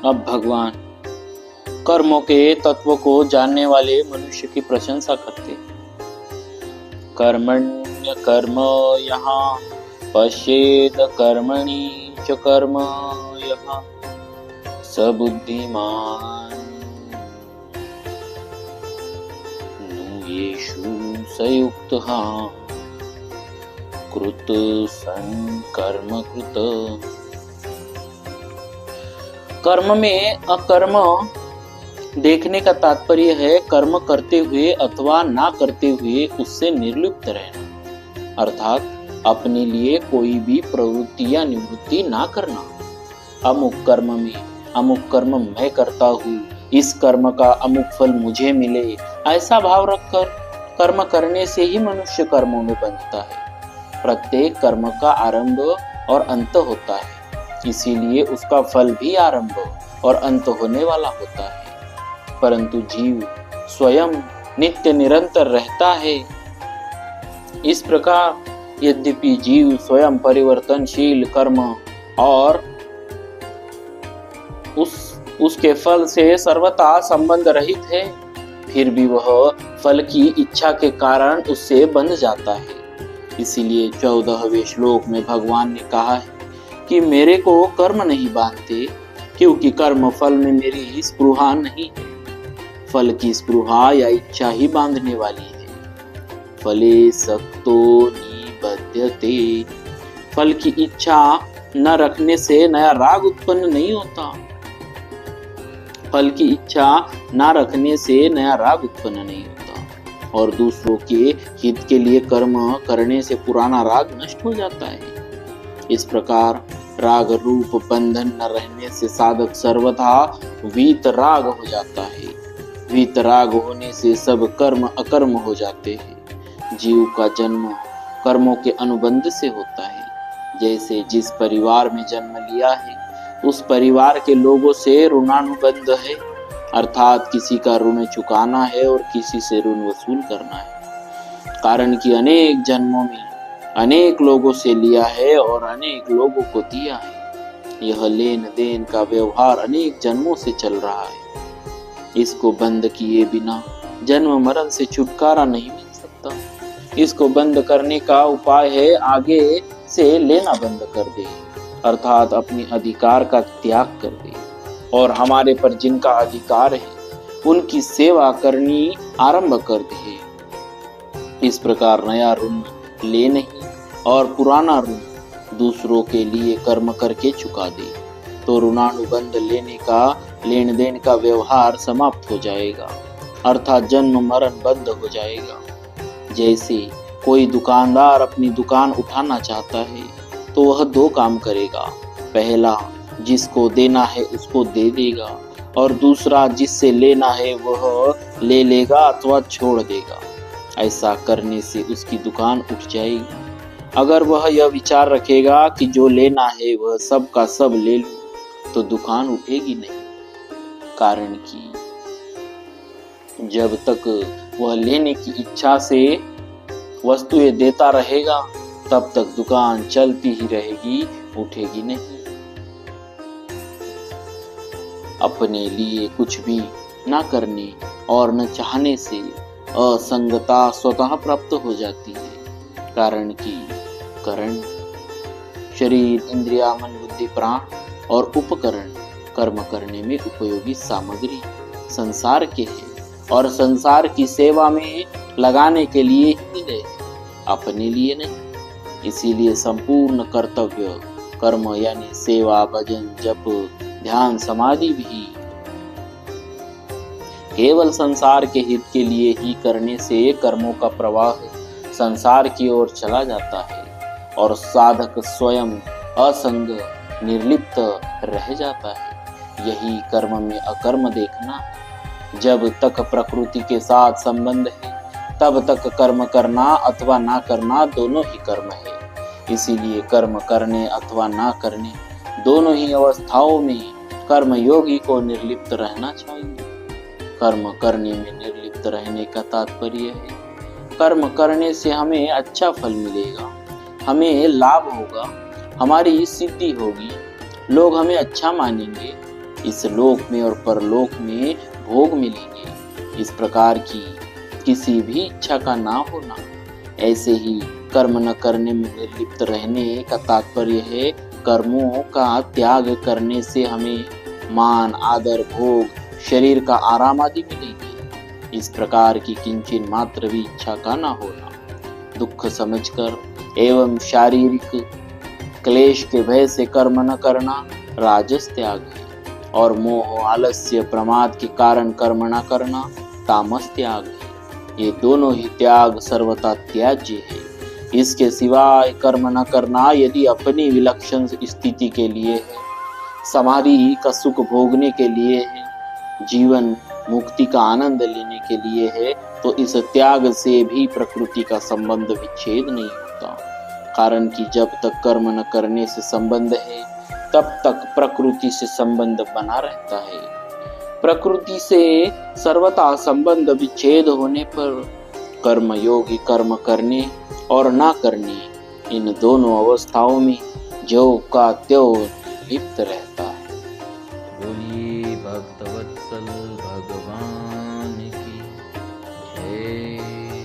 अब भगवान कर्मों के तत्व को जानने वाले मनुष्य की प्रशंसा करते हैं। कर्मण्य कर्म यहाँ पश्येद कर्मणि च कर्म यहाँ सबुद्धिमान येषु सयुक्तः कृत संकर्म कृत। कर्म में अकर्म देखने का तात्पर्य है कर्म करते हुए अथवा ना करते हुए उससे निर्लिप्त रहना, अर्थात अपने लिए कोई भी प्रवृत्ति या निवृत्ति ना करना। अमुक कर्म मैं करता हूँ, इस कर्म का अमुक फल मुझे मिले, ऐसा भाव रखकर कर्म करने से ही मनुष्य कर्मों में बंधता है। प्रत्येक कर्म का आरंभ और अंत होता है, इसीलिए उसका फल भी आरंभ और अंत होने वाला होता है। परंतु जीव स्वयं नित्य निरंतर रहता है। इस प्रकार यद्यपि जीव स्वयं परिवर्तनशील कर्म और उसके फल से सर्वथा संबंध रहित है, फिर भी वह फल की इच्छा के कारण उससे बंध जाता है। इसीलिए 14वें श्लोक में भगवान ने कहा है कि मेरे को कर्म नहीं बांधते, क्योंकि कर्म फल में मेरी स्पृहा नहीं है। फल की स्पृहा या इच्छा ही बांधने वाली है। फले सक्तो निबध्यते, फल की इच्छा न रखने से नया राग उत्पन्न नहीं होता। फल की इच्छा न रखने से नया राग उत्पन्न नहीं होता और दूसरों के हित के लिए कर्म करने से पुराना राग नष्ट हो जाता है। इस प्रकार राग रूप बंधन न रहने से साधक सर्वथा वीत राग हो जाता है। वीत राग होने से सब कर्म अकर्म हो जाते हैं। जीव का जन्म कर्मों के अनुबंध से होता है। जैसे जिस परिवार में जन्म लिया है उस परिवार के लोगों से ऋणानुबंध है, अर्थात किसी का ऋण चुकाना है और किसी से ऋण वसूल करना है। कारण कि अनेक जन्मों में अनेक लोगों से लिया है और अनेक लोगों को दिया है। यह लेन देन का व्यवहार अनेक जन्मों से चल रहा है। इसको बंद किए बिना जन्म मरण से छुटकारा नहीं मिल सकता। इसको बंद करने का उपाय है आगे से लेना बंद कर दे, अर्थात अपने अधिकार का त्याग कर दे और हमारे पर जिनका अधिकार है उनकी सेवा करनी आरंभ कर दे। इस प्रकार नया ऋण ले नहीं और पुराना ऋण दूसरों के लिए कर्म करके चुका दे तो ऋणानुबंध लेन देन का व्यवहार समाप्त हो जाएगा, अर्थात जन्म मरण बंद हो जाएगा। जैसे कोई दुकानदार अपनी दुकान उठाना चाहता है तो वह दो काम करेगा। पहला, जिसको देना है उसको दे देगा और दूसरा, जिससे लेना है वह ले लेगा अथवा छोड़ देगा। ऐसा करने से उसकी दुकान उठ जाएगी। अगर वह यह विचार रखेगा कि जो लेना है वह सब का सब ले लूं, तो दुकान उठेगी नहीं। कारण कि जब तक वह लेने की इच्छा से वस्तुएं देता रहेगा तब तक दुकान चलती ही रहेगी, उठेगी नहीं। अपने लिए कुछ भी न करने और न चाहने से असंगता स्वतः प्राप्त हो जाती है। कारण कि करण, शरीर, इंद्रिया, मन, बुद्धि, प्राण और उपकरण कर्म करने में उपयोगी सामग्री संसार के हैं और संसार की सेवा में लगाने के लिए ही मिले, अपने लिए नहीं। इसीलिए संपूर्ण कर्तव्य कर्म यानी सेवा, भजन, जप, ध्यान, समाधि भी केवल संसार के हित के लिए ही करने से कर्मों का प्रवाह संसार की ओर चला जाता है और साधक स्वयं असंग निर्लिप्त रह जाता है। यही कर्म में अकर्म देखना। जब तक प्रकृति के साथ संबंध है तब तक कर्म करना अथवा ना करना दोनों ही कर्म है। इसीलिए कर्म करने अथवा ना करने दोनों ही अवस्थाओं में कर्म योगी को निर्लिप्त रहना चाहिए। कर्म करने में निर्लिप्त रहने का तात्पर्य है कर्म करने से हमें अच्छा फल मिलेगा, हमें लाभ होगा, हमारी सिद्धि होगी, लोग हमें अच्छा मानेंगे, इस लोक में और परलोक में भोग मिलेंगे। इस प्रकार की किसी भी इच्छा का ना होना, ऐसे ही कर्म न करने में निर्लिप्त रहने का तात्पर्य है कर्मों का त्याग करने से हमें मान, आदर, भोग, शरीर का आराम आदि मिलेंगे। इस प्रकार की किंचन मात्र भी इच्छा का ना होना, दुख समझकर एवं शारीरिक क्लेश के भय से कर्म न करना राजस त्याग है, और मोह, आलस्य, प्रमाद के कारण कर्म न करना तामस त्याग है। ये दोनों ही त्याग सर्वथा त्याज्य है। इसके सिवाय कर्म न करना यदि अपनी विलक्षण स्थिति के लिए है, समाधि का सुख भोगने के लिए है, जीवन मुक्ति का आनंद लेने के लिए है, तो इस त्याग से भी प्रकृति का संबंध विच्छेद नहीं होता। कारण कि जब तक कर्म न करने से संबंध है, तब तक प्रकृति से संबंध बना रहता है। प्रकृति से सर्वथा संबंध विच्छेद होने पर कर्मयोगी कर्म करने और ना करने, इन दोनों अवस्थाओं में जो का त्यों लिप्त रहता है। बोलिए भक्तवत्सल भगवान की जय।